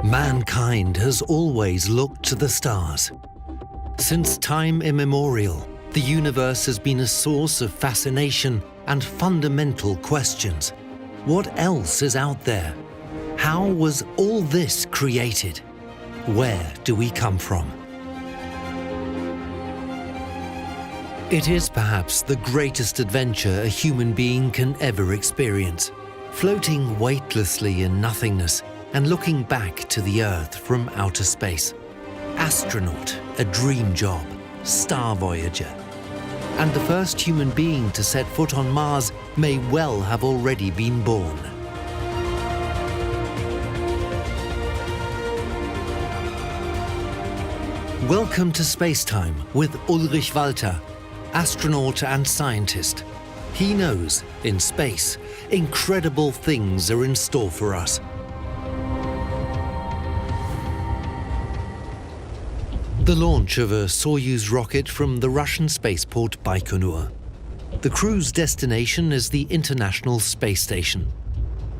Mankind has always looked to the stars. Since time immemorial, the universe has been a source of fascination and fundamental questions. What else is out there? How was all this created? Where do we come from? It is perhaps the greatest adventure a human being can ever experience, floating weightlessly in nothingness and looking back to the Earth from outer space. Astronaut, a dream job, star voyager. And the first human being to set foot on Mars may well have already been born. Welcome to Spacetime with Ulrich Walter, astronaut and scientist. He knows, in space, incredible things are in store for us. The launch of a Soyuz rocket from the Russian spaceport Baikonur. The crew's destination is the International Space Station.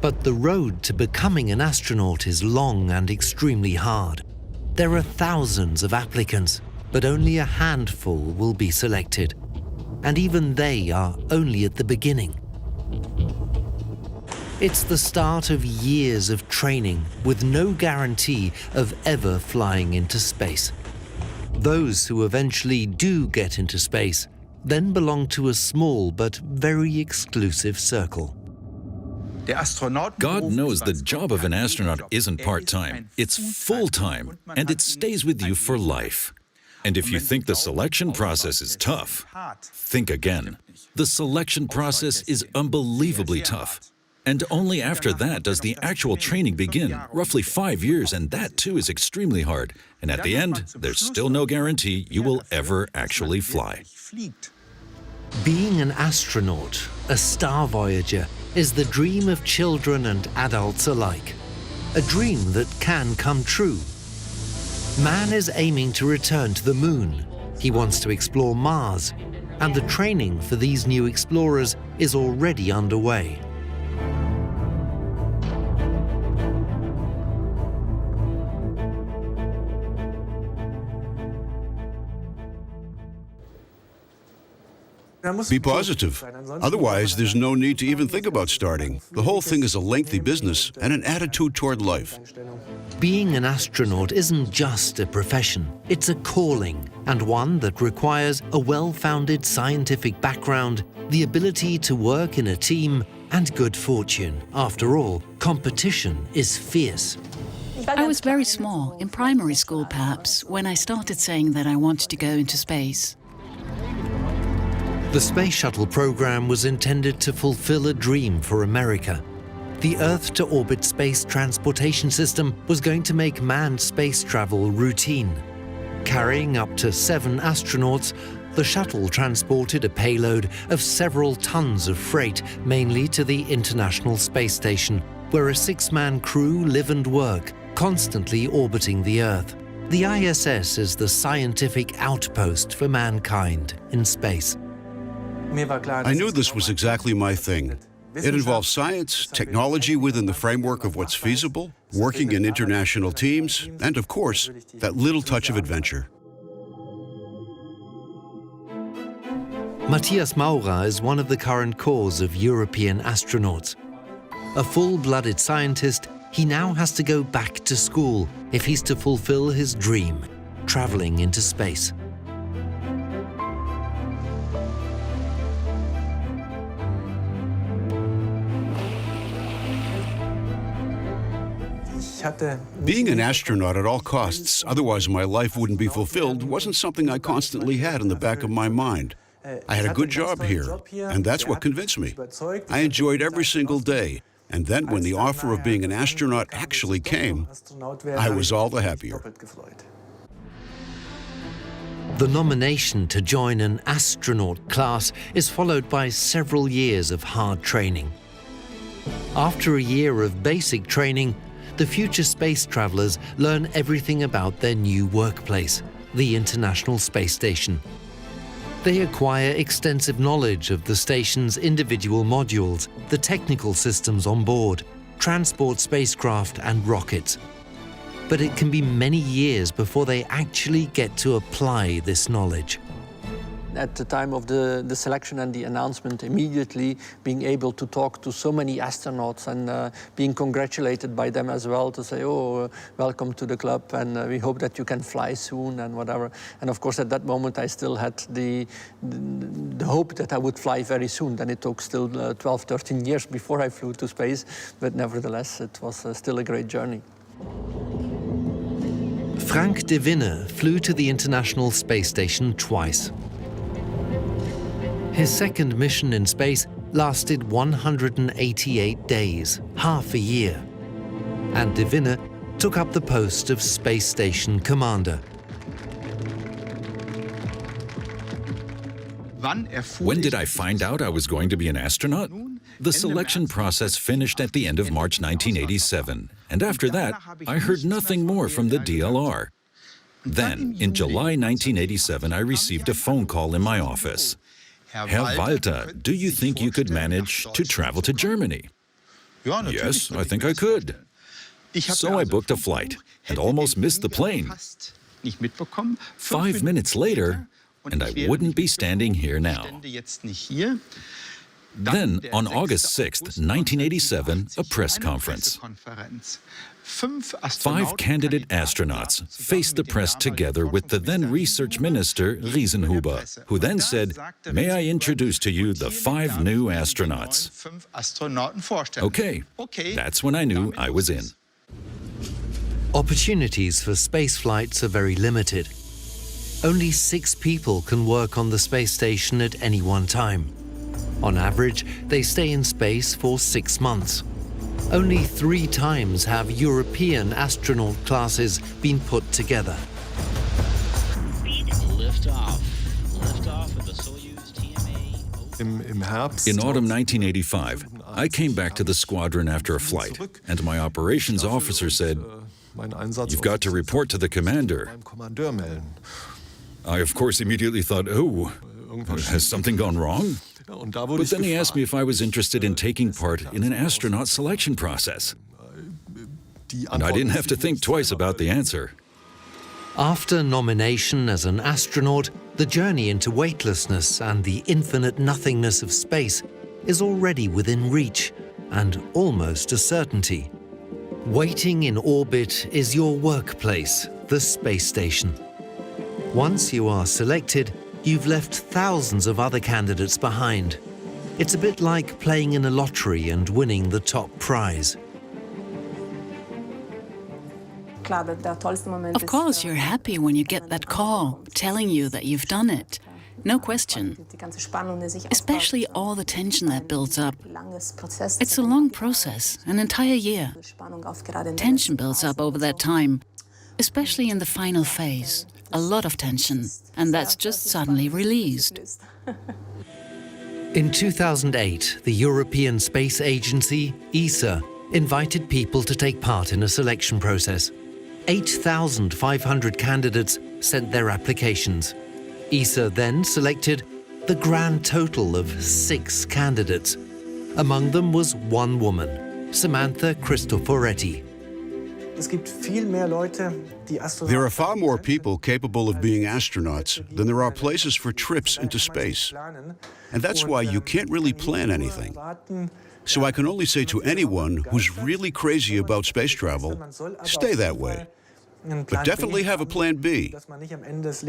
But the road to becoming an astronaut is long and extremely hard. There are thousands of applicants, but only a handful will be selected. And even they are only at the beginning. It's the start of years of training with no guarantee of ever flying into space. Those who eventually do get into space then belong to a small but very exclusive circle. God knows the job of an astronaut isn't part-time, it's full-time, and it stays with you for life. And if you think the selection process is tough, think again. The selection process is unbelievably tough. And only after that does the actual training begin, roughly 5 years, and that too is extremely hard. And at the end, there's still no guarantee you will ever actually fly. Being an astronaut, a star voyager, is the dream of children and adults alike. A dream that can come true. Man is aiming to return to the moon. He wants to explore Mars, and the training for these new explorers is already underway. Be positive. Otherwise, there's no need to even think about starting. The whole thing is a lengthy business and an attitude toward life. Being an astronaut isn't just a profession, it's a calling, and one that requires a well-founded scientific background, the ability to work in a team, and good fortune. After all, competition is fierce. I was very small, in primary school perhaps, when I started saying that I wanted to go into space. The Space Shuttle program was intended to fulfill a dream for America. The Earth-to-orbit space transportation system was going to make manned space travel routine. Carrying up to 7 astronauts, the shuttle transported a payload of several tons of freight, mainly to the International Space Station, where a 6-man crew live and work, constantly orbiting the Earth. The ISS is the scientific outpost for mankind in space. I knew this was exactly my thing. It involves science, technology within the framework of what's feasible, working in international teams, and of course, that little touch of adventure. Matthias Maurer is one of the current cores of European astronauts. A full-blooded scientist, he now has to go back to school if he's to fulfill his dream, traveling into space. Being an astronaut at all costs, otherwise my life wouldn't be fulfilled, wasn't something I constantly had in the back of my mind. I had a good job here, and that's what convinced me. I enjoyed every single day, and then when the offer of being an astronaut actually came, I was all the happier. The nomination to join an astronaut class is followed by several years of hard training. After a year of basic training, the future space travelers learn everything about their new workplace, the International Space Station. They acquire extensive knowledge of the station's individual modules, the technical systems on board, transport spacecraft and rockets. but it can be many years before they actually get to apply this knowledge. At the time of the selection and the announcement, immediately being able to talk to so many astronauts and being congratulated by them as well to say, oh, welcome to the club, and we hope that you can fly soon and whatever. And of course, at that moment, I still had the hope that I would fly very soon. Then it took still 12, 13 years before I flew to space, but nevertheless, it was still a great journey. Frank de Winne flew to the International Space Station twice. His second mission in space lasted 188 days, half a year. And de Winne took up the post of Space Station Commander. When did I find out I was going to be an astronaut? The selection process finished at the end of March 1987, and after that, I heard nothing more from the DLR. Then, in July 1987, I received a phone call in my office. Herr Walter, do you think you could manage to travel to Germany? Yes, I think I could. So I booked a flight and almost missed the plane. 5 minutes later, and I wouldn't be standing here now. Then, on August 6th, 1987, a press conference. 5 candidate astronauts faced the press together with the then research minister, Riesenhuber, who then said, "May I introduce to you the 5 new astronauts?" Okay, that's when I knew I was in. Opportunities for space flights are very limited. Only 6 people can work on the space station at any one time. On average, they stay in space for 6 months. Only 3 times have European astronaut classes been put together. Liftoff of the Soyuz TMA. In autumn 1985, I came back to the squadron after a flight, and my operations officer said, "You've got to report to the commander." I, of course, immediately thought, oh, has something gone wrong? But then he asked me if I was interested in taking part in an astronaut selection process. And I didn't have to think twice about the answer. After nomination as an astronaut, the journey into weightlessness and the infinite nothingness of space is already within reach and almost a certainty. Waiting in orbit is your workplace, the space station. Once you are selected, you've left thousands of other candidates behind. It's a bit like playing in a lottery and winning the top prize. Of course, you're happy when you get that call telling you that you've done it. No question. Especially all the tension that builds up. It's a long process, an entire year. Tension builds up over that time, especially in the final phase. A lot of tension, and that's just suddenly released. In 2008, the European Space Agency, ESA, invited people to take part in a selection process. 8,500 candidates sent their applications. ESA then selected the grand total of 6 candidates. Among them was one woman, Samantha Cristoforetti. There are far more people capable of being astronauts than there are places for trips into space. And that's why you can't really plan anything. So I can only say to anyone who's really crazy about space travel, stay that way. But definitely have a plan B,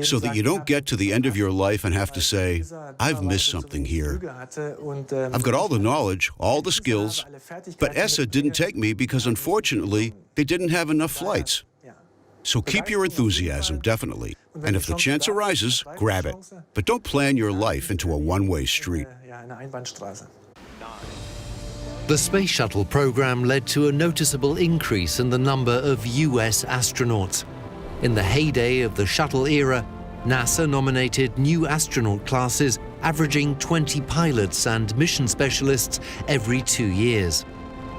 so that you don't get to the end of your life and have to say, I've missed something here. I've got all the knowledge, all the skills, but ESA didn't take me because unfortunately, they didn't have enough flights. So keep your enthusiasm, definitely. And if the chance arises, grab it. But don't plan your life into a one-way street. The Space Shuttle program led to a noticeable increase in the number of US astronauts. In the heyday of the shuttle era, NASA nominated new astronaut classes averaging 20 pilots and mission specialists every 2 years.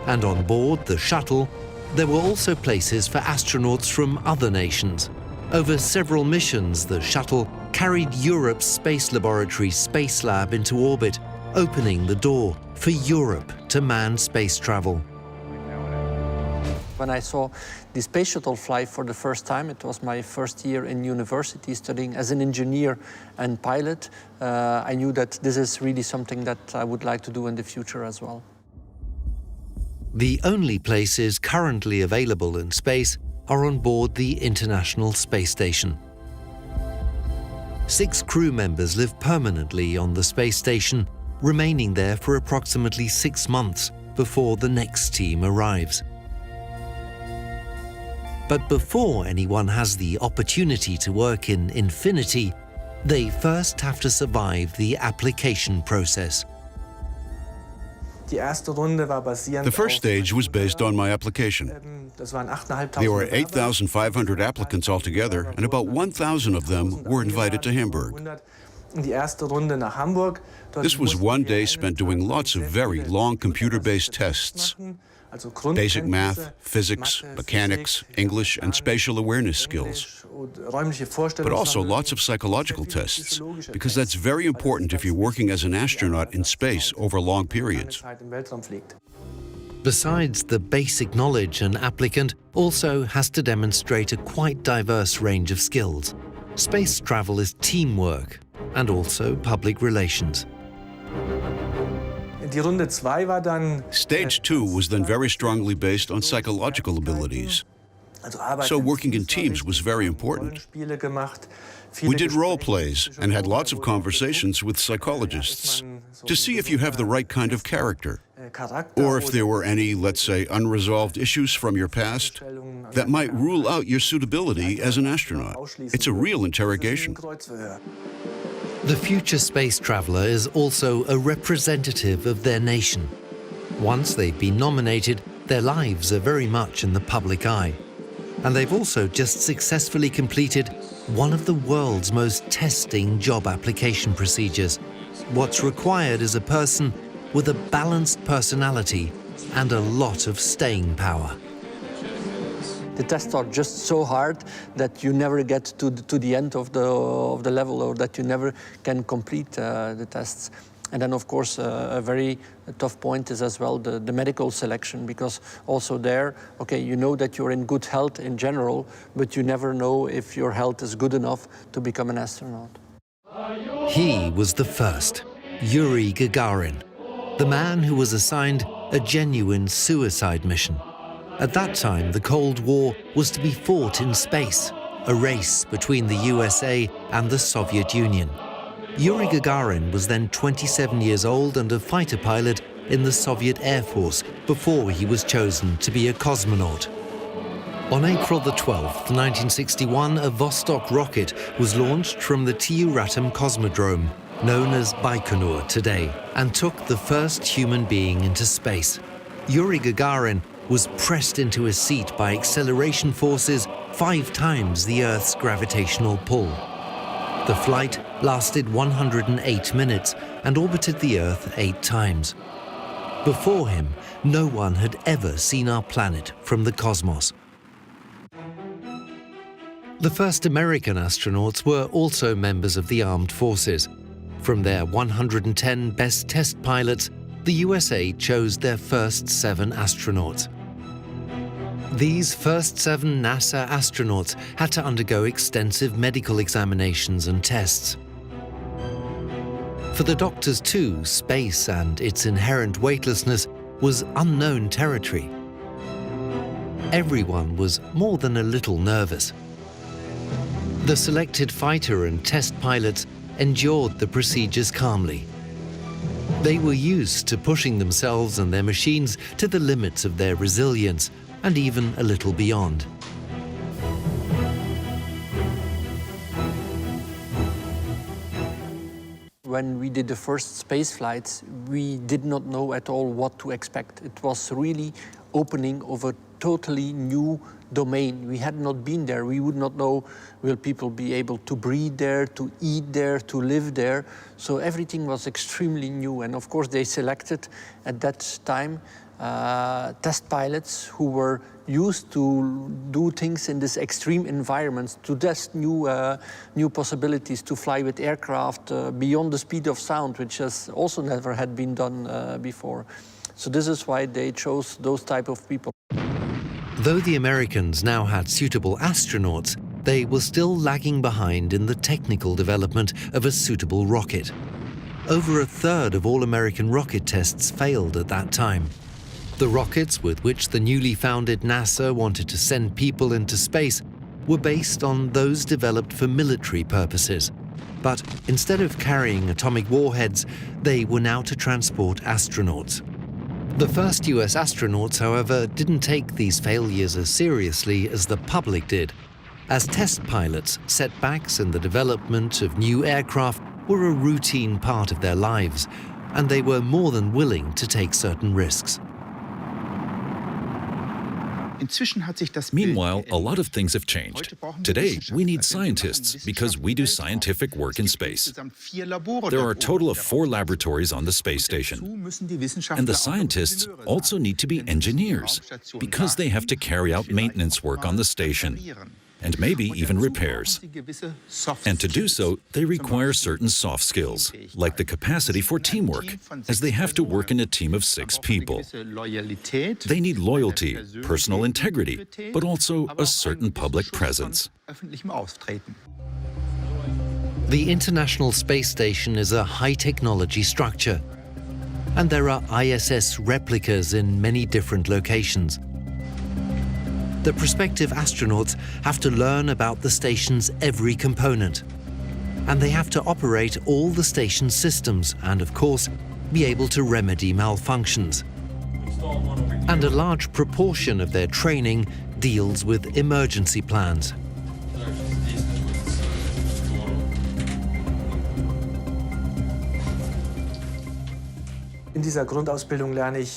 And on board the shuttle, there were also places for astronauts from other nations. Over several missions, the shuttle carried Europe's space laboratory Space Lab into orbit, opening the door for Europe to manned space travel. When I saw the space shuttle fly for the first time, it was my first year in university studying as an engineer and pilot. I knew that this is really something that I would like to do in the future as well. The only places currently available in space are on board the International Space Station. 6 crew members live permanently on the space station, remaining there for approximately 6 months before the next team arrives. But before anyone has the opportunity to work in infinity, they first have to survive the application process. The first stage was based on my application. There were 8,500 applicants altogether, and about 1,000 of them were invited to Hamburg. This was one day spent doing lots of very long computer-based tests. Basic math, physics, mechanics, English, and spatial awareness skills. But also lots of psychological tests, because that's very important if you're working as an astronaut in space over long periods. Besides the basic knowledge, an applicant also has to demonstrate a quite diverse range of skills. Space travel is teamwork and also public relations. Stage 2 was then very strongly based on psychological abilities. So working in teams was very important. We did role plays and had lots of conversations with psychologists to see if you have the right kind of character, or if there were any, let's say, unresolved issues from your past that might rule out your suitability as an astronaut. It's a real interrogation. The future space traveler is also a representative of their nation. Once they've been nominated, their lives are very much in the public eye. And they've also just successfully completed one of the world's most testing job application procedures. What's required is a person with a balanced personality and a lot of staying power. The tests are just so hard that you never get to the end of the level, or that you never can complete the tests. And then, of course, a very tough point is as well the medical selection, because also there, okay, you know that you're in good health in general, but you never know if your health is good enough to become an astronaut. He was the first, Yuri Gagarin, the man who was assigned a genuine suicide mission. At that time, the Cold War was to be fought in space, a race between the USA and the Soviet Union. Yuri Gagarin was then 27 years old and a fighter pilot in the Soviet Air Force before he was chosen to be a cosmonaut. On April the 12th, 1961, a Vostok rocket was launched from the Tyuratam Cosmodrome, known as Baikonur today, and took the first human being into space. Yuri Gagarin was pressed into his seat by acceleration forces 5 times the Earth's gravitational pull. The flight lasted 108 minutes and orbited the Earth 8 times. Before him, no one had ever seen our planet from the cosmos. The first American astronauts were also members of the armed forces. From their 110 best test pilots, the USA chose their first 7 astronauts. These first 7 NASA astronauts had to undergo extensive medical examinations and tests. For the doctors too, space and its inherent weightlessness was unknown territory. Everyone was more than a little nervous. The selected fighter and test pilots endured the procedures calmly. They were used to pushing themselves and their machines to the limits of their resilience, and even a little beyond. When we did the first space flights, we did not know at all what to expect. It was really opening of a totally new domain. We had not been there. We would not know, will people be able to breathe there, to eat there, to live there? So everything was extremely new. And of course, they selected at that time test pilots who were used to do things in this extreme environments, to test new possibilities, to fly with aircraft beyond the speed of sound, which has also never had been done before. So this is why they chose those type of people. Though the Americans now had suitable astronauts, they were still lagging behind in the technical development of a suitable rocket. Over a third of all American rocket tests failed at that time. The rockets with which the newly founded NASA wanted to send people into space were based on those developed for military purposes. But instead of carrying atomic warheads, they were now to transport astronauts. The first US astronauts, however, didn't take these failures as seriously as the public did. As test pilots, setbacks in the development of new aircraft were a routine part of their lives, and they were more than willing to take certain risks. Meanwhile, a lot of things have changed. Today, we need scientists because we do scientific work in space. There are a total of 4 laboratories on the space station. And the scientists also need to be engineers because they have to carry out maintenance work on the station and maybe even repairs. And to do so, they require certain soft skills, like the capacity for teamwork, as they have to work in a team of 6 people. They need loyalty, personal integrity, but also a certain public presence. The International Space Station is a high-technology structure, and there are ISS replicas in many different locations. The prospective astronauts have to learn about the station's every component, and they have to operate all the station's systems and, of course, be able to remedy malfunctions. And a large proportion of their training deals with emergency plans.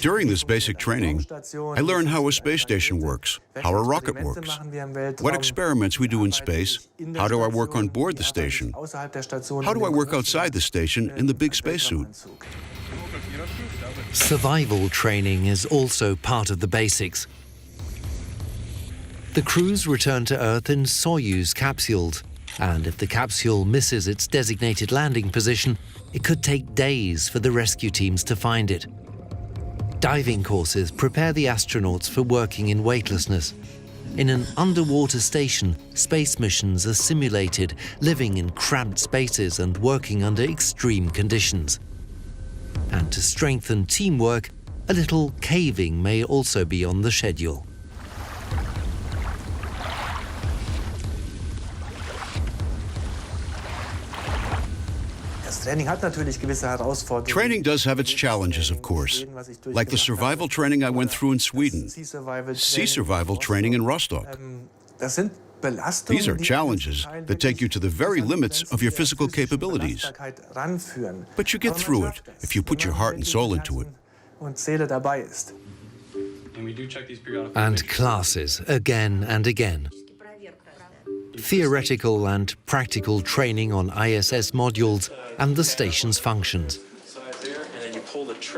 During this basic training, I learn how a space station works, how a rocket works, what experiments we do in space, how do I work on board the station, how do I work outside the station in the big spacesuit. Survival training is also part of the basics. The crews return to Earth in Soyuz capsules, and if the capsule misses its designated landing position, it could take days for the rescue teams to find it. Diving courses prepare the astronauts for working in weightlessness. In an underwater station, space missions are simulated, living in cramped spaces and working under extreme conditions. And to strengthen teamwork, a little caving may also be on the schedule. Training does have its challenges, of course, like the survival training I went through in Sweden, sea survival training in Rostock. These are challenges that take you to the very limits of your physical capabilities. But you get through it if you put your heart and soul into it. And classes again and again. Theoretical and practical training on ISS modules and the station's functions.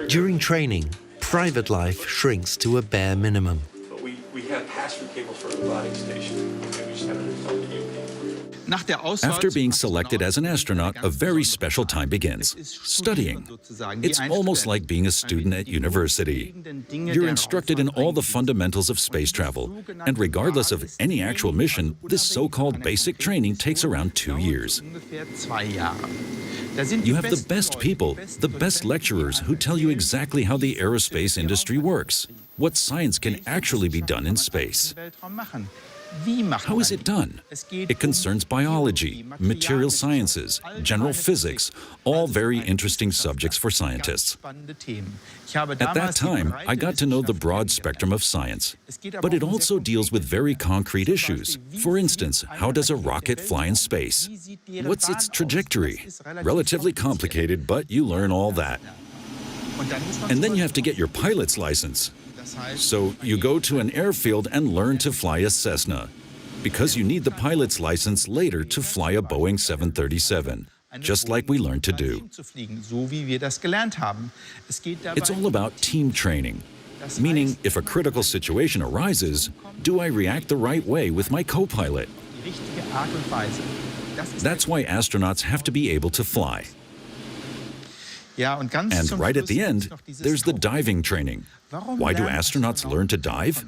During training, private life shrinks to a bare minimum. We have pass-through cables for the robotic station. We just haven't installed the After being selected as an astronaut, a very special time begins: studying. It's almost like being a student at university. You're instructed in all the fundamentals of space travel, and regardless of any actual mission, this so-called basic training takes around 2 years. You have the best people, the best lecturers who tell you exactly how the aerospace industry works, what science can actually be done in space. How is it done? It concerns biology, material sciences, general physics, all very interesting subjects for scientists. At that time, I got to know the broad spectrum of science, but it also deals with very concrete issues. For instance, how does a rocket fly in space? What's its trajectory? Relatively complicated, but you learn all that. And then you have to get your pilot's license. So you go to an airfield and learn to fly a Cessna, because you need the pilot's license later to fly a Boeing 737, just like we learned to do. It's all about team training, meaning if a critical situation arises, do I react the right way with my co-pilot? That's why astronauts have to be able to fly. And right at the end, there's the diving training. Why do astronauts learn to dive?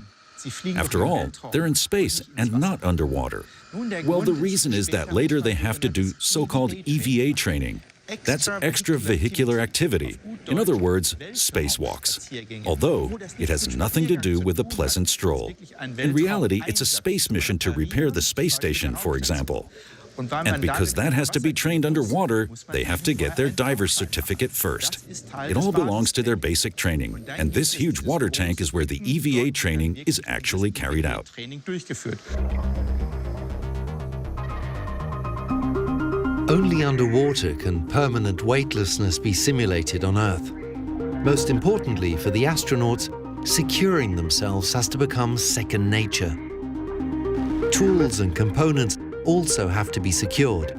After all, they're in space and not underwater. Well, the reason is that later they have to do so-called EVA training. That's extravehicular activity. In other words, spacewalks. Although it has nothing to do with a pleasant stroll. In reality, it's a space mission to repair the space station, for example. And because that has to be trained underwater, they have to get their diver's certificate first. It all belongs to their basic training, and this huge water tank is where the EVA training is actually carried out. Only underwater can permanent weightlessness be simulated on Earth. Most importantly for the astronauts, securing themselves has to become second nature. Tools and components also have to be secured.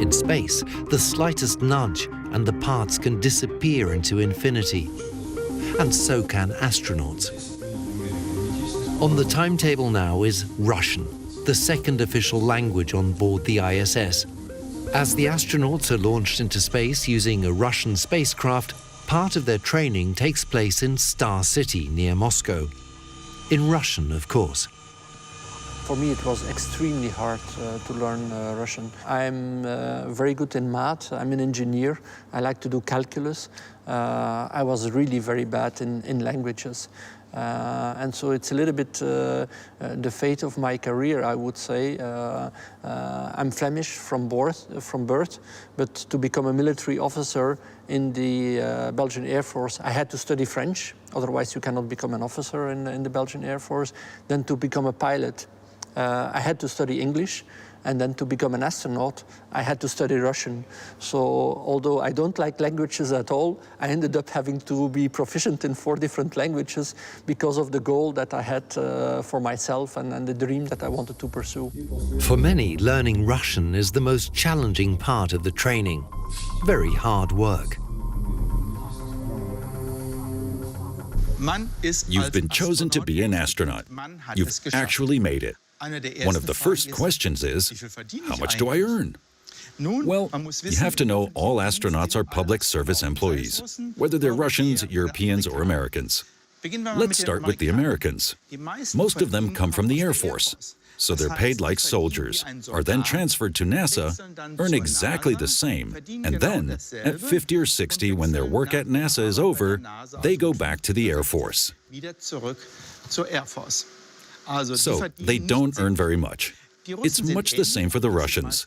In space, the slightest nudge and the parts can disappear into infinity. And so can astronauts. On the timetable now is Russian, the second official language on board the ISS. As the astronauts are launched into space using a Russian spacecraft, part of their training takes place in Star City near Moscow. In Russian, of course. For me, it was extremely hard to learn Russian. I'm very good in math. I'm an engineer. I like to do calculus. I was really very bad in languages. And so it's a little bit the fate of my career, I would say. I'm Flemish from birth, but to become a military officer in the Belgian Air Force, I had to study French. Otherwise, you cannot become an officer in the Belgian Air Force. Then to become a pilot, I had to study English, and then to become an astronaut, I had to study Russian. So although I don't like languages at all, I ended up having to be proficient in 4 different languages because of the goal that I had for myself and the dream that I wanted to pursue. For many, learning Russian is the most challenging part of the training. Very hard work. You've been chosen to be an astronaut. You've actually made it. One of the first questions is, how much do I earn? Well, you have to know all astronauts are public service employees, whether they're Russians, Europeans, or Americans. Let's start with the Americans. Most of them come from the Air Force, so they're paid like soldiers, are then transferred to NASA, earn exactly the same, and then, at 50 or 60, when their work at NASA is over, they go back to the Air Force. So they don't earn very much. It's much the same for the Russians.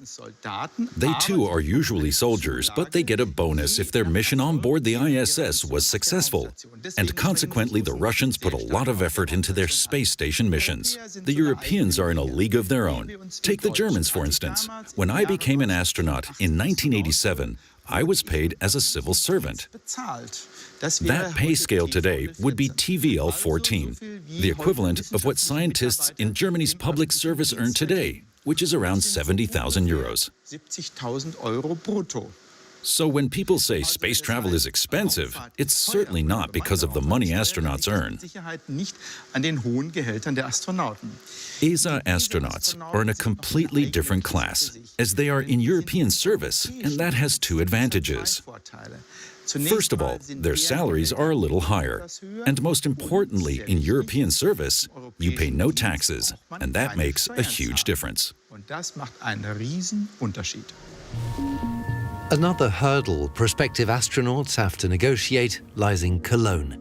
They too are usually soldiers, but they get a bonus if their mission on board the ISS was successful. And consequently, the Russians put a lot of effort into their space station missions. The Europeans are in a league of their own. Take the Germans, for instance. When I became an astronaut in 1987, I was paid as a civil servant. That pay scale today would be TVL 14, the equivalent of what scientists in Germany's public service earn today, which is around 70,000 euros. So when people say space travel is expensive, it's certainly not because of the money astronauts earn. ESA astronauts are in a completely different class, as they are in European service, and that has 2 advantages. First of all, their salaries are a little higher. And most importantly, in European service, you pay no taxes, and that makes a huge difference. Another hurdle prospective astronauts have to negotiate lies in Cologne.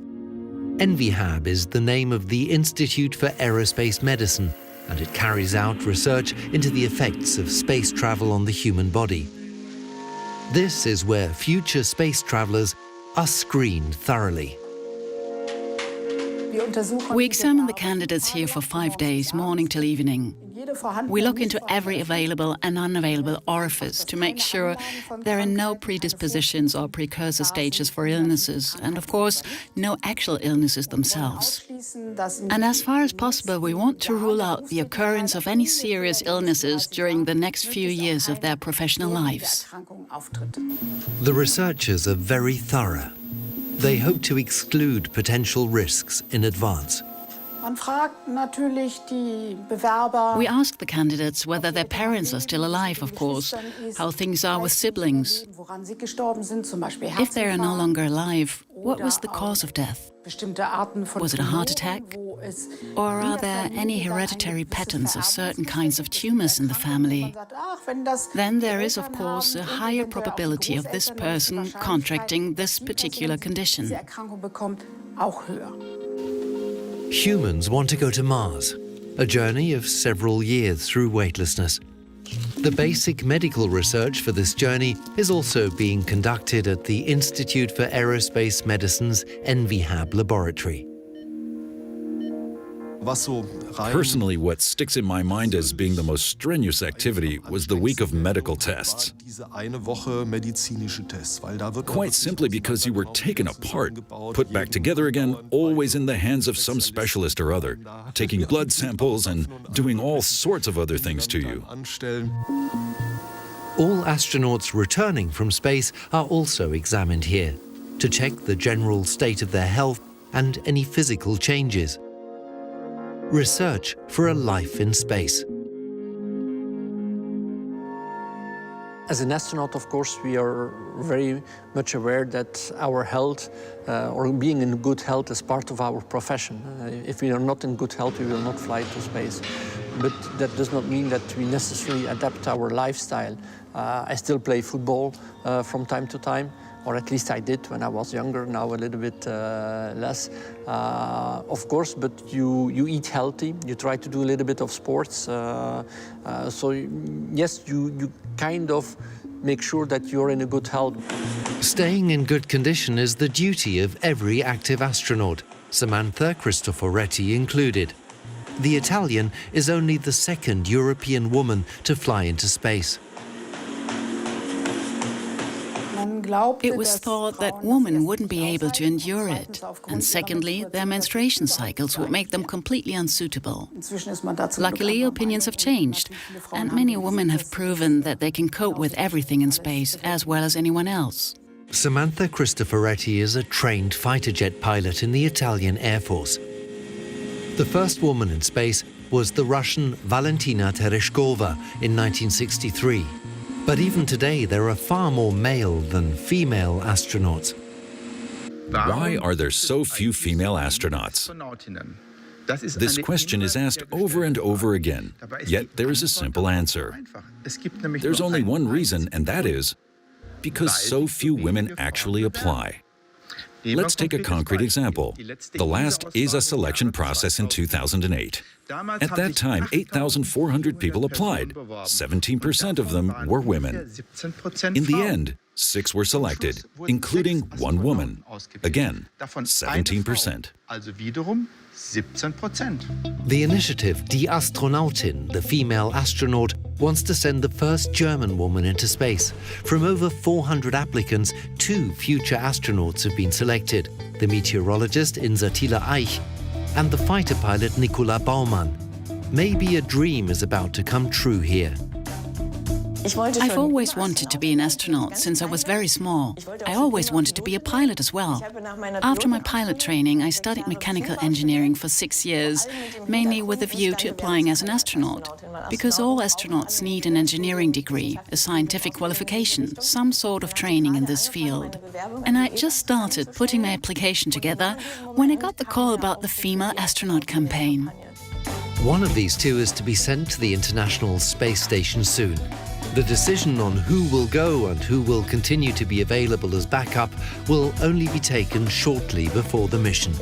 NVHAB is the name of the Institute for Aerospace Medicine, and it carries out research into the effects of space travel on the human body. This is where future space travelers are screened thoroughly. We examine the candidates here for 5 days, morning till evening. We look into every available and unavailable orifice to make sure there are no predispositions or precursor stages for illnesses, and of course, no actual illnesses themselves. And as far as possible, we want to rule out the occurrence of any serious illnesses during the next few years of their professional lives. The researchers are very thorough. They hope to exclude potential risks in advance. We ask the candidates whether their parents are still alive, of course, how things are with siblings. If they are no longer alive, what was the cause of death? Was it a heart attack? Or are there any hereditary patterns of certain kinds of tumors in the family? Then there is, of course, a higher probability of this person contracting this particular condition. Humans want to go to Mars, a journey of several years through weightlessness. The basic medical research for this journey is also being conducted at the Institute for Aerospace Medicine's NVHAB laboratory. Personally, what sticks in my mind as being the most strenuous activity was the week of medical tests. Quite simply because you were taken apart, put back together again, always in the hands of some specialist or other, taking blood samples and doing all sorts of other things to you. All astronauts returning from space are also examined here to check the general state of their health and any physical changes. Research for a life in space. As an astronaut, of course, we are very much aware that our health, or being in good health, is part of our profession. If we are not in good health, we will not fly to space. But that does not mean that we necessarily adapt our lifestyle. I still play football from time to time, or at least I did when I was younger, now a little bit less. Of course, but you eat healthy, you try to do a little bit of sports. So yes, you kind of make sure that you're in a good health. Staying in good condition is the duty of every active astronaut, Samantha Cristoforetti included. The Italian is only the second European woman to fly into space. It was thought that women wouldn't be able to endure it. And secondly, their menstruation cycles would make them completely unsuitable. Luckily, opinions have changed, and many women have proven that they can cope with everything in space as well as anyone else. Samantha Cristoforetti is a trained fighter jet pilot in the Italian Air Force. The first woman in space was the Russian Valentina Tereshkova in 1963. But even today, there are far more male than female astronauts. Why are there so few female astronauts? This question is asked over and over again, yet there is a simple answer. There's only one reason, and that is because so few women actually apply. Let's take a concrete example. The last ESA selection process in 2008. At that time, 8,400 people applied. 17% of them were women. In the end, 6 were selected, including 1 woman. Again, 17%. The initiative Die Astronautin, the female astronaut, wants to send the first German woman into space. From over 400 applicants, 2 future astronauts have been selected, the meteorologist Insa Eich and the fighter pilot Nicola Baumann. Maybe a dream is about to come true here. I've always wanted to be an astronaut since I was very small. I always wanted to be a pilot as well. After my pilot training, I studied mechanical engineering for 6 years, mainly with a view to applying as an astronaut. Because all astronauts need an engineering degree, a scientific qualification, some sort of training in this field. And I just started putting my application together when I got the call about the female astronaut campaign. One of these 2 is to be sent to the International Space Station soon. The decision on who will go and who will continue to be available as backup will only be taken shortly before the mission.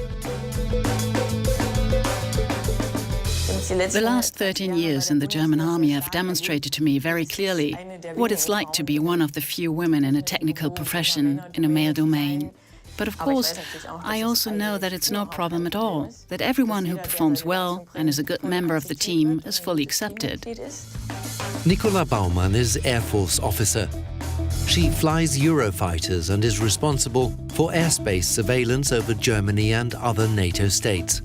The last 13 years in the German army have demonstrated to me very clearly what it's like to be one of the few women in a technical profession in a male domain. But of course, I also know that it's no problem at all, that everyone who performs well and is a good member of the team is fully accepted. Nicola Baumann is Air Force officer. She flies Eurofighters and is responsible for airspace surveillance over Germany and other NATO states.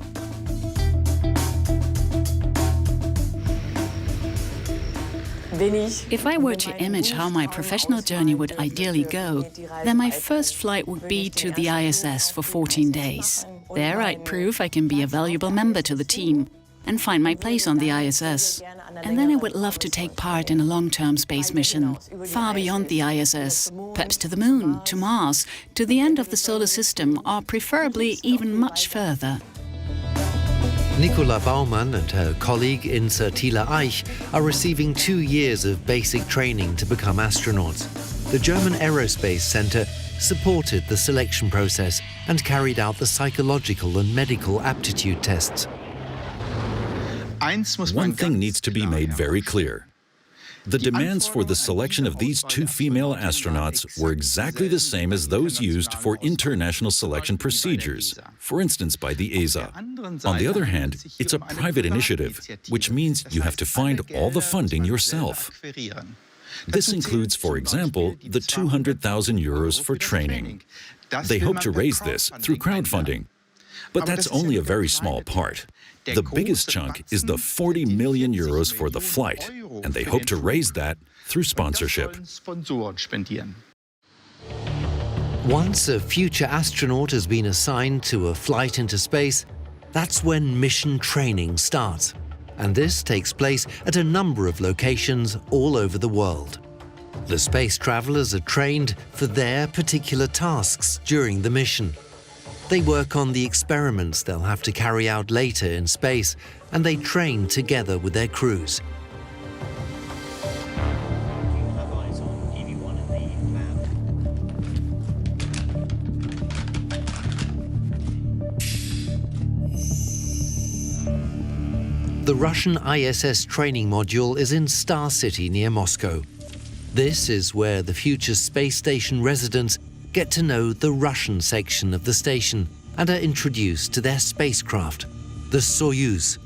If I were to image how my professional journey would ideally go, then my first flight would be to the ISS for 14 days. There I'd prove I can be a valuable member to the team and find my place on the ISS. And then I would love to take part in a long-term space mission, far beyond the ISS, perhaps to the Moon, to Mars, to the end of the solar system, or preferably even much further. Nicola Baumann and her colleague Insa Thiele Eich are receiving 2 years of basic training to become astronauts. The German Aerospace Center supported the selection process and carried out the psychological and medical aptitude tests. One thing needs to be made very clear. The demands for the selection of these 2 female astronauts were exactly the same as those used for international selection procedures, for instance by the ESA. On the other hand, it's a private initiative, which means you have to find all the funding yourself. This includes, for example, the 200,000 euros for training. They hope to raise this through crowdfunding. But that's only a very small part. The biggest chunk is the 40 million euros for the flight, and they hope to raise that through sponsorship. Once a future astronaut has been assigned to a flight into space, that's when mission training starts. And this takes place at a number of locations all over the world. The space travelers are trained for their particular tasks during the mission. They work on the experiments they'll have to carry out later in space, and they train together with their crews. The Russian ISS training module is in Star City near Moscow. This is where the future space station residents get to know the Russian section of the station and are introduced to their spacecraft, the Soyuz.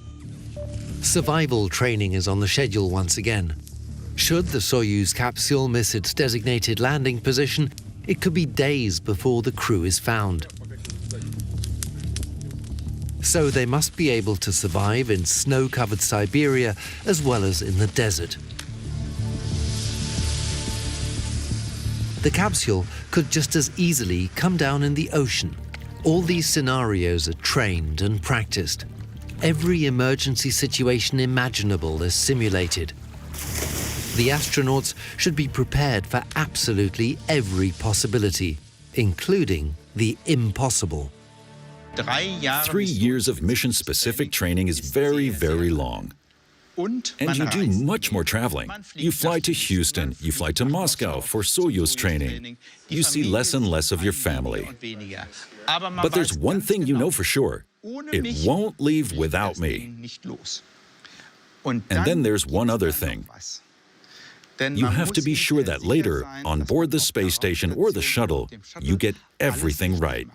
Survival training is on the schedule once again. Should the Soyuz capsule miss its designated landing position, it could be days before the crew is found. So they must be able to survive in snow-covered Siberia as well as in the desert. The capsule could just as easily come down in the ocean. All these scenarios are trained and practiced. Every emergency situation imaginable is simulated. The astronauts should be prepared for absolutely every possibility, including the impossible. 3 years of mission-specific training is very, very long. And you do much more traveling. You fly to Houston, you fly to Moscow for Soyuz training. You see less and less of your family. But there's one thing you know for sure. It won't leave without me. And then there's one other thing. You have to be sure that later, on board the space station or the shuttle, you get everything right.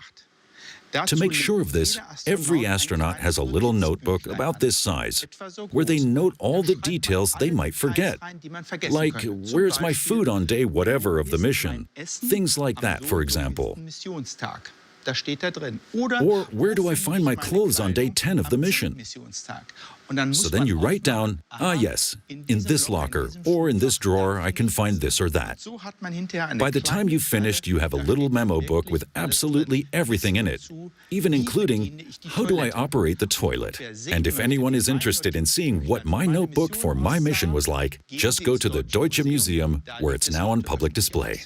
To make sure of this, every astronaut has a little notebook about this size, where they note all the details they might forget. Like, where's my food on day whatever of the mission? Things like that, for example. Or where do I find my clothes on day 10 of the mission? So then you write down, yes, in this locker or in this drawer I can find this or that. By the time you've finished, you have a little memo book with absolutely everything in it, even including how do I operate the toilet. And if anyone is interested in seeing what my notebook for my mission was like, just go to the Deutsche Museum, where it's now on public display.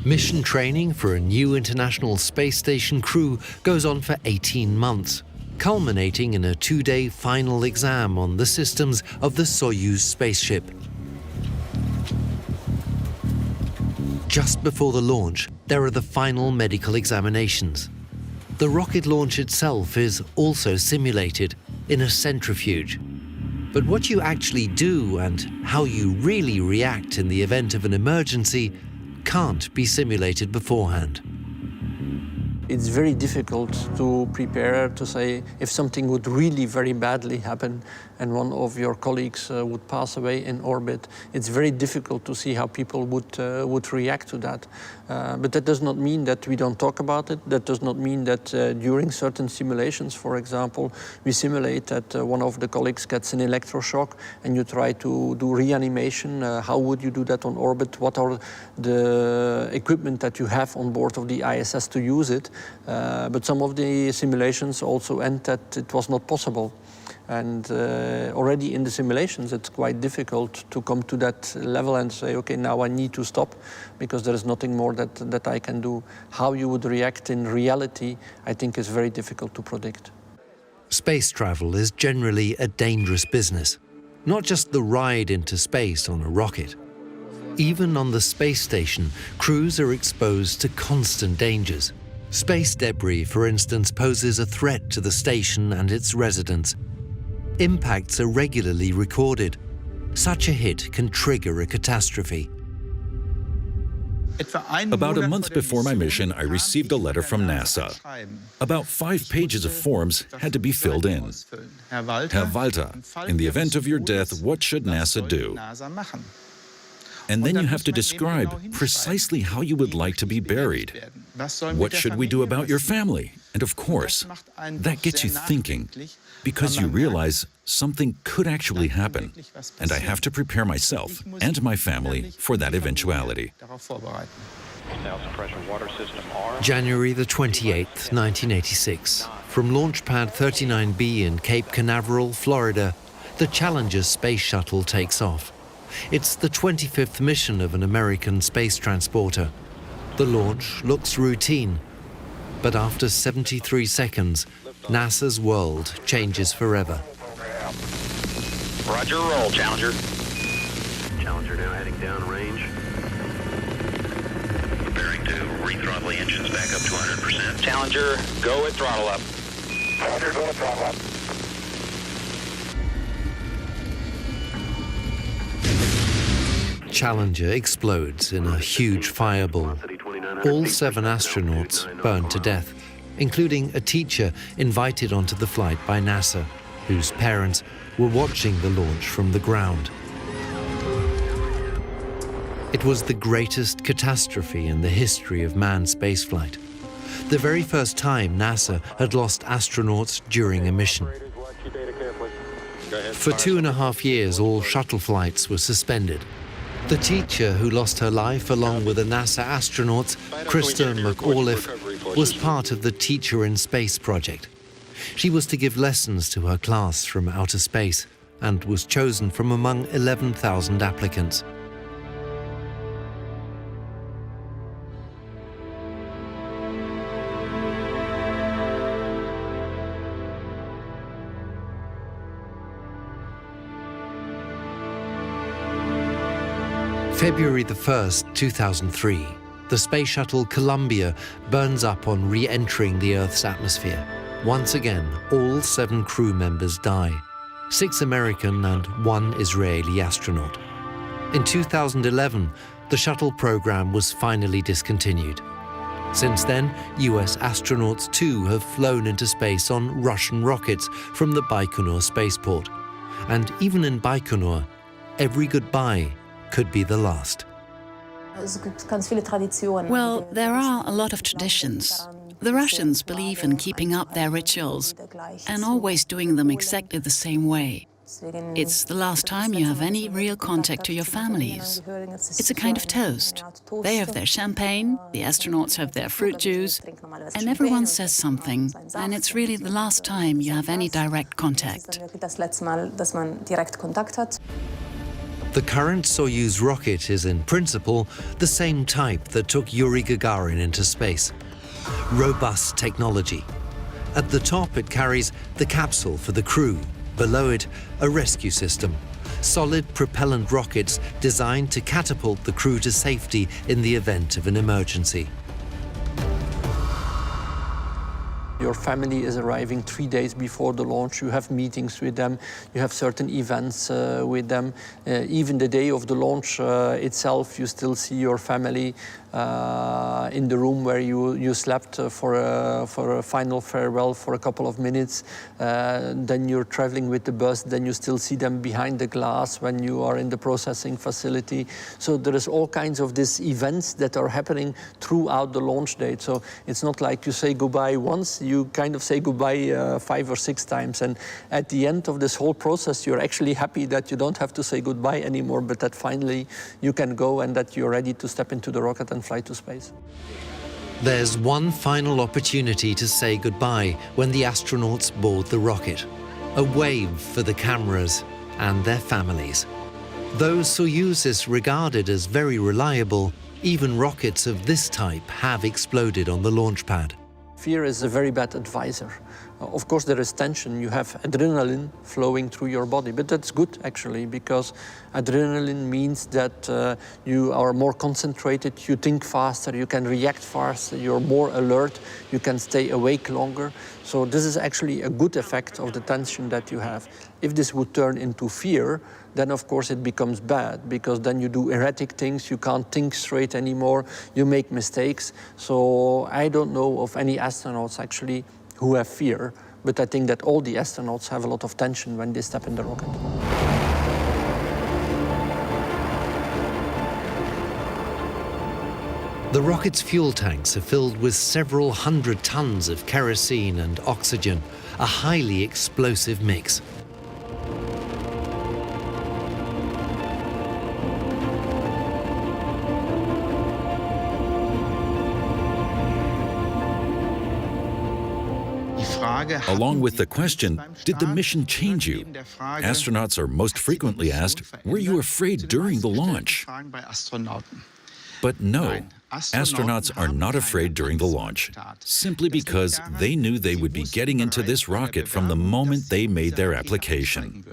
Mission training for a new International Space Station crew goes on for 18 months, culminating in a 2-day final exam on the systems of the Soyuz spaceship. Just before the launch, there are the final medical examinations. The rocket launch itself is also simulated in a centrifuge. But what you actually do and how you really react in the event of an emergency can't be simulated beforehand. It's very difficult to prepare to say if something would really very badly happen and one of your colleagues would pass away in orbit. It's very difficult to see how people would react to that. But that does not mean that we don't talk about it. That does not mean that during certain simulations, for example, we simulate that one of the colleagues gets an electroshock and you try to do reanimation. How would you do that on orbit? What are the equipment that you have on board of the ISS to use it? But some of the simulations also end that it was not possible. And already in the simulations, it's quite difficult to come to that level and say, okay, now I need to stop because there is nothing more that I can do. How you would react in reality, I think is very difficult to predict. Space travel is generally a dangerous business, not just the ride into space on a rocket. Even on the space station, crews are exposed to constant dangers. Space debris, for instance, poses a threat to the station and its residents. Impacts are regularly recorded. Such a hit can trigger a catastrophe. About a month before my mission, I received a letter from NASA. About 5 pages of forms had to be filled in. Herr Walter, in the event of your death, what should NASA do? And then you have to describe precisely how you would like to be buried. What should we do about your family? And of course, that gets you thinking, because you realize something could actually happen, and I have to prepare myself and my family for that eventuality. January the 28th, 1986. From Launch Pad 39B in Cape Canaveral, Florida, the Challenger space shuttle takes off. It's the 25th mission of an American space transporter. The launch looks routine, but after 73 seconds, NASA's world changes forever. Roger, roll, Challenger. Challenger now heading down range. Preparing to re-throttle the engines back up to 100%. Challenger, go at throttle up. Challenger, go at throttle up. Challenger explodes in a huge fireball. All 7 astronauts burn to death, including a teacher invited onto the flight by NASA, whose parents were watching the launch from the ground. It was the greatest catastrophe in the history of manned spaceflight. The very first time NASA had lost astronauts during a mission. For 2.5 years, all shuttle flights were suspended. The teacher who lost her life along with the NASA astronauts, Krista McAuliffe, was part of the Teacher in Space project. She was to give lessons to her class from outer space and was chosen from among 11,000 applicants. February the 1st, 2003, the space shuttle Columbia burns up on re-entering the Earth's atmosphere. Once again, all 7 crew members die, 6 American and 1 Israeli astronaut. In 2011, the shuttle program was finally discontinued. Since then, US astronauts too have flown into space on Russian rockets from the Baikonur spaceport. And even in Baikonur, every goodbye could be the last. Well, there are a lot of traditions. The Russians believe in keeping up their rituals and always doing them exactly the same way. It's the last time you have any real contact to your families. It's a kind of toast. They have their champagne, the astronauts have their fruit juice, and everyone says something, and it's really the last time you have any direct contact. The current Soyuz rocket is in principle the same type that took Yuri Gagarin into space. Robust technology. At the top it carries the capsule for the crew, below it a rescue system. Solid propellant rockets designed to catapult the crew to safety in the event of an emergency. Your family is arriving 3 days before the launch. You have meetings with them. You have certain events with them. Even the day of the launch itself, you still see your family in the room where you slept for a final farewell for a couple of minutes. Then you're traveling with the bus. Then you still see them behind the glass when you are in the processing facility. So there is all kinds of these events that are happening throughout the launch date. So it's not like you say goodbye once. You kind of say goodbye 5 or 6 times. And at the end of this whole process, you're actually happy that you don't have to say goodbye anymore, but that finally you can go and that you're ready to step into the rocket and fly to space. There's one final opportunity to say goodbye when the astronauts board the rocket. A wave for the cameras and their families. Though Soyuz is regarded as very reliable, even rockets of this type have exploded on the launch pad. Fear is a very bad advisor. Of course, there is tension. You have adrenaline flowing through your body, but that's good actually, because adrenaline means that you are more concentrated, you think faster, you can react faster, you're more alert, you can stay awake longer. So this is actually a good effect of the tension that you have. If this would turn into fear, then of course it becomes bad, because then you do erratic things, you can't think straight anymore, you make mistakes. So I don't know of any astronauts actually who have fear, but I think that all the astronauts have a lot of tension when they step in the rocket. The rocket's fuel tanks are filled with several hundred tons of kerosene and oxygen, a highly explosive mix. Along with the question, did the mission change you? Astronauts are most frequently asked, were you afraid during the launch? But no, astronauts are not afraid during the launch, simply because they knew they would be getting into this rocket from the moment they made their application.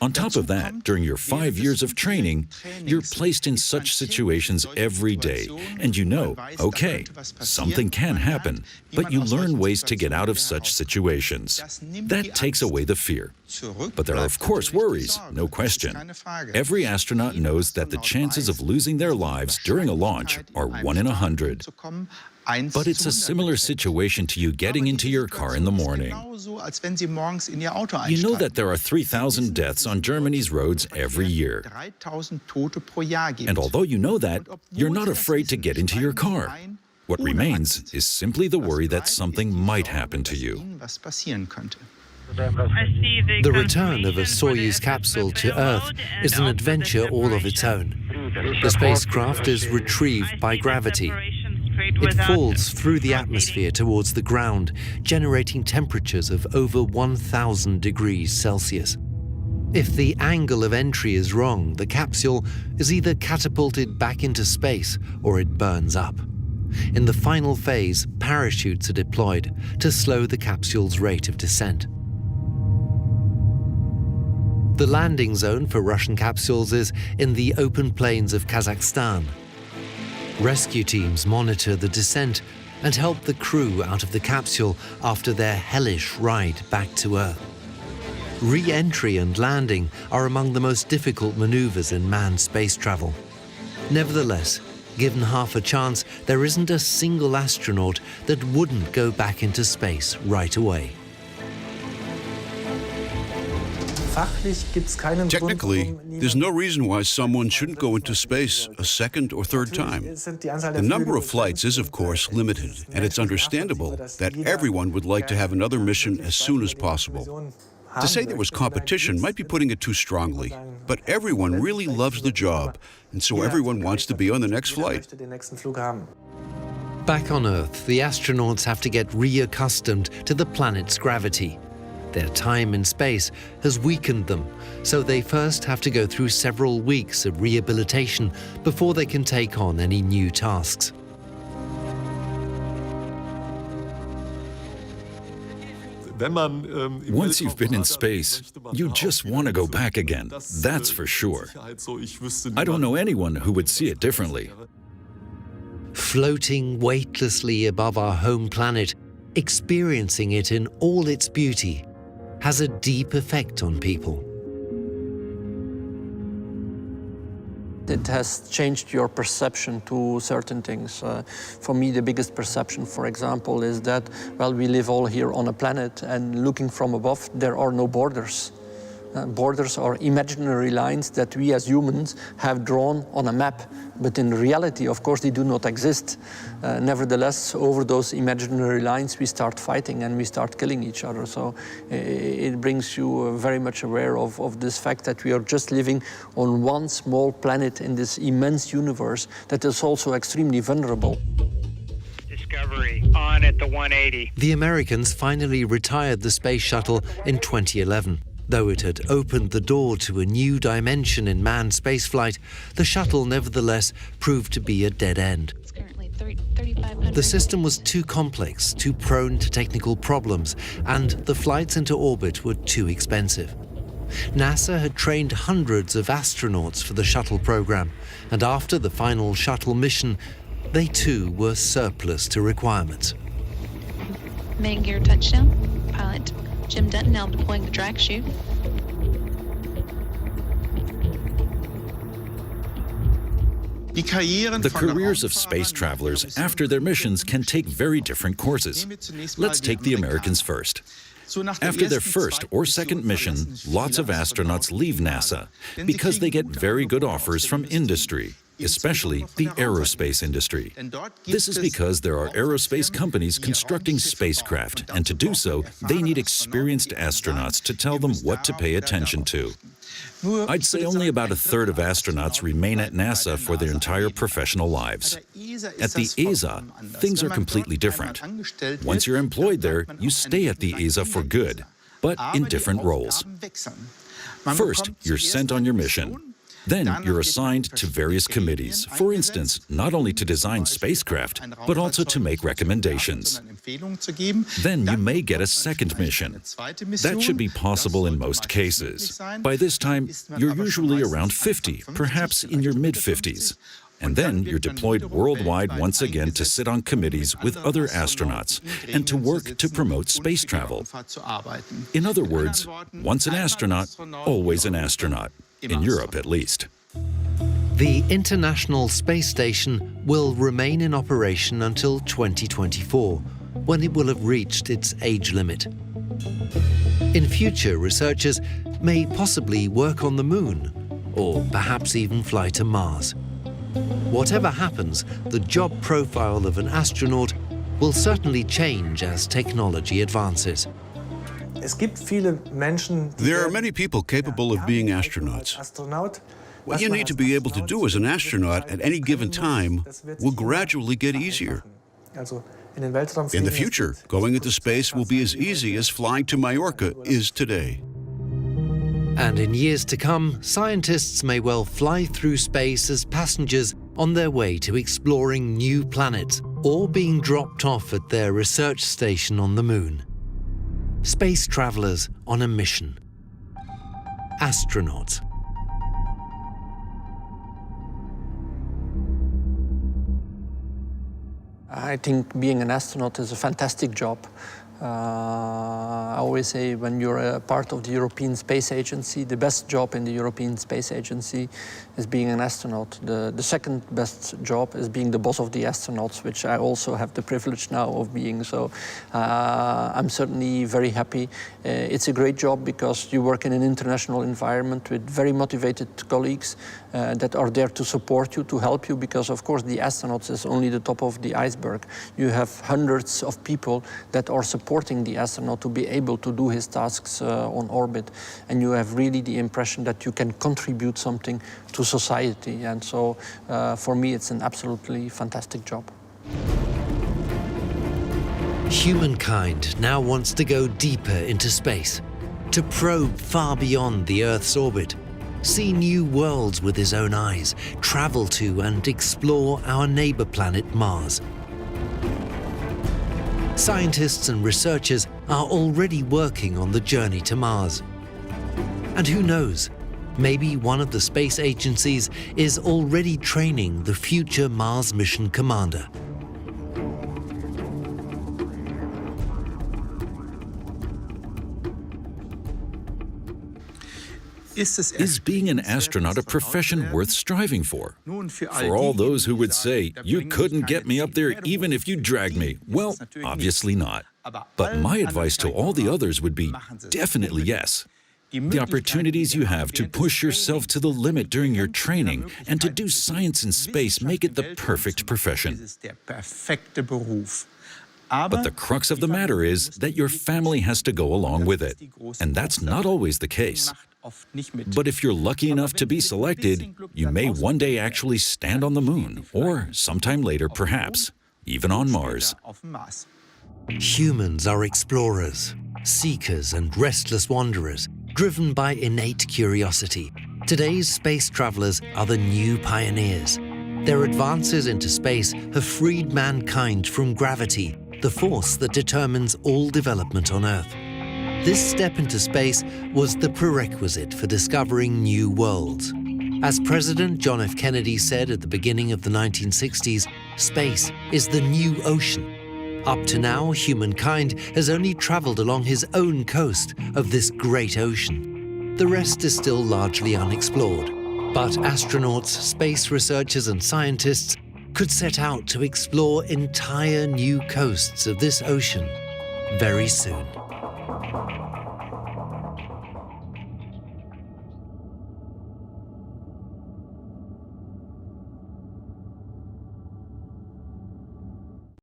On top of that, during your 5 years of training, you're placed in such situations every day, and you know, okay, something can happen, but you learn ways to get out of such situations. That takes away the fear. But there are, of course, worries, no question. Every astronaut knows that the chances of losing their lives during a launch are 1 in 100. But it's a similar situation to you getting into your car in the morning. You know that there are 3,000 deaths on Germany's roads every year. And although you know that, you're not afraid to get into your car. What remains is simply the worry that something might happen to you. The return of a Soyuz capsule to Earth is an adventure all of its own. The spacecraft is retrieved by gravity. It falls through the atmosphere towards the ground, generating temperatures of over 1,000 degrees Celsius. If the angle of entry is wrong, the capsule is either catapulted back into space or it burns up. In the final phase, parachutes are deployed to slow the capsule's rate of descent. The landing zone for Russian capsules is in the open plains of Kazakhstan. Rescue teams monitor the descent and help the crew out of the capsule after their hellish ride back to Earth. Re-entry and landing are among the most difficult maneuvers in manned space travel. Nevertheless, given half a chance, there isn't a single astronaut that wouldn't go back into space right away. Technically, there's no reason why someone shouldn't go into space a second or third time. The number of flights is, of course, limited, and it's understandable that everyone would like to have another mission as soon as possible. To say there was competition might be putting it too strongly, but everyone really loves the job, and so everyone wants to be on the next flight. Back on Earth, the astronauts have to get reaccustomed to the planet's gravity. Their time in space has weakened them, so they first have to go through several weeks of rehabilitation before they can take on any new tasks. Once you've been in space, you just want to go back again, that's for sure. I don't know anyone who would see it differently. Floating weightlessly above our home planet, experiencing it in all its beauty, has a deep effect on people. It has changed your perception to certain things. For me, the biggest perception, for example, is that, well, we live all here on a planet, and looking from above, there are no borders. Borders are imaginary lines that we as humans have drawn on a map, but in reality, of course, they do not exist. Nevertheless, over those imaginary lines, we start fighting and we start killing each other. So it brings you very much aware of this fact that we are just living on one small planet in this immense universe that is also extremely vulnerable. Discovery on at the 180. The Americans finally retired the space shuttle in 2011. Though it had opened the door to a new dimension in manned spaceflight, the shuttle nevertheless proved to be a dead end. The system was too complex, too prone to technical problems, and the flights into orbit were too expensive. NASA had trained hundreds of astronauts for the shuttle program, and after the final shuttle mission, they too were surplus to requirements. Main gear touchdown. Pilot Jim Denton now deploying the drag chute. The careers of space travelers after their missions can take very different courses. Let's take the Americans first. After their first or second mission, lots of astronauts leave NASA because they get very good offers from industry, especially the aerospace industry. This is because there are aerospace companies constructing spacecraft, and to do so, they need experienced astronauts to tell them what to pay attention to. I'd say only about a third of astronauts remain at NASA for their entire professional lives. At the ESA, things are completely different. Once you're employed there, you stay at the ESA for good, but in different roles. First, you're sent on your mission. Then you're assigned to various committees, for instance, not only to design spacecraft, but also to make recommendations. Then you may get a second mission. That should be possible in most cases. By this time, you're usually around 50, perhaps in your mid-50s. And then you're deployed worldwide once again to sit on committees with other astronauts and to work to promote space travel. In other words, once an astronaut, always an astronaut. In Europe, at least. The International Space Station will remain in operation until 2024, when it will have reached its age limit. In future, researchers may possibly work on the Moon, or perhaps even fly to Mars. Whatever happens, the job profile of an astronaut will certainly change as technology advances. There are many people capable of being astronauts. What you need to be able to do as an astronaut at any given time will gradually get easier. In the future, going into space will be as easy as flying to Mallorca is today. And in years to come, scientists may well fly through space as passengers on their way to exploring new planets or being dropped off at their research station on the Moon. Space travelers on a mission. Astronauts. I think being an astronaut is a fantastic job. I always say when you're a part of the European Space Agency, the best job in the European Space Agency is being an astronaut. The second best job is being the boss of the astronauts, which I also have the privilege now of being. So I'm certainly very happy. It's a great job because you work in an international environment with very motivated colleagues that are there to support you, to help you, because of course the astronauts is only the top of the iceberg. You have hundreds of people that are supporting the astronaut to be able to do his tasks on orbit, and you have really the impression that you can contribute something to society, and so for me it's an absolutely fantastic job. Humankind now wants to go deeper into space, to probe far beyond the Earth's orbit, see new worlds with his own eyes, travel to and explore our neighbor planet Mars. Scientists and researchers are already working on the journey to Mars. And who knows, maybe one of the space agencies is already training the future Mars mission commander. Is being an astronaut a profession worth striving for? For all those who would say, you couldn't get me up there even if you dragged me, well, obviously not. But my advice to all the others would be definitely yes. The opportunities you have to push yourself to the limit during your training and to do science in space make it the perfect profession. But the crux of the matter is that your family has to go along with it, and that's not always the case. But if you're lucky enough to be selected, you may one day actually stand on the Moon, or sometime later perhaps, even on Mars. Humans are explorers, seekers and restless wanderers, driven by innate curiosity. Today's space travelers are the new pioneers. Their advances into space have freed mankind from gravity, the force that determines all development on Earth. This step into space was the prerequisite for discovering new worlds. As President John F. Kennedy said at the beginning of the 1960s, space is the new ocean. Up to now, humankind has only traveled along his own coast of this great ocean. The rest is still largely unexplored. But astronauts, space researchers and scientists could set out to explore entire new coasts of this ocean very soon.